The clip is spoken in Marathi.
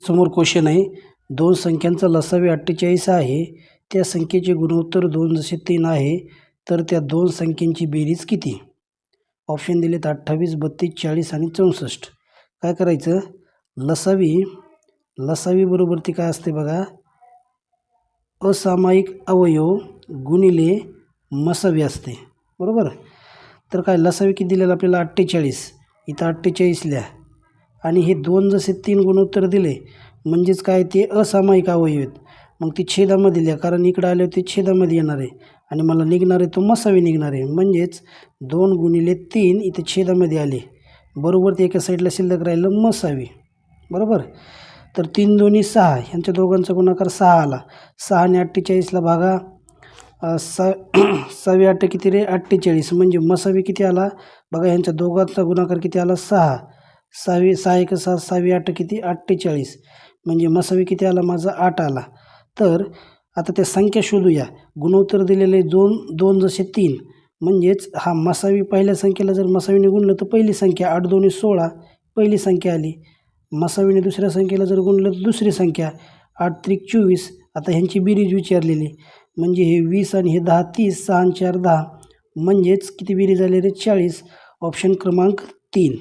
समोर क्वेश्चन आहे, दोन संख्यांचा लसावी 48 आहे, त्या संख्येचे गुणोत्तर 2 जसे 3 आहे, तर त्या दोन संख्यांची बेरीज किती? ऑप्शन दिलेत 28, 32, 40 आणि 64. काय करायचं, लसावी बरोबर ती काय असते बघा, असामायिक अवयव गुणिले मसावी असते, बरोबर. तर काय लसावी किती दिलेलं आपल्याला 48, इथं 48 लिहा आणि हे 2 जसे 3 गुणोत्तर दिले म्हणजेच काय ते असामायिक अवयव आहेत, मग ती छेदामध्ये लिहा, कारण इकडं आल्यावर ते छेदामध्ये येणार आहे आणि मला निघणार आहे तो मसावी निघणार आहे, म्हणजेच 2 गुणिले 3 इथे छेदामध्ये आले, बरोबर ते एका साईडला शिल्लक राहिलं मसावी, बरोबर. तर 3 दोन्ही 6, ह्यांच्या दोघांचा गुणाकार 6 आला, 6 आणि 48ला भागा, 6 8 किती रे 48, म्हणजे मसावी किती आला बघा, ह्यांच्या दोघांचा गुणाकार किती आला 6, 6 1 6, 6 8 किती 48, म्हणजे मसावी किती आला माझा 8 आला. तर आता त्या संख्या शोधूया, गुणोत्तर दिलेले 2 जसे 3, म्हणजेच हा मसावी पहिल्या संख्येला जर मसावीने गुणलं तर पहिली संख्या, 8 2 16 पहिली संख्या आली, मसावीने दुसऱ्या संख्येला जर गुणलं तर दुसरी संख्या, 8 3 24. आता ह्यांची बेरीज विचारलेली, म्हणजे हे 20 आणि हे 10 30, 6 आणि 4 10, म्हणजेच किती बेरीज आले रे 40. ऑप्शन क्रमांक 3.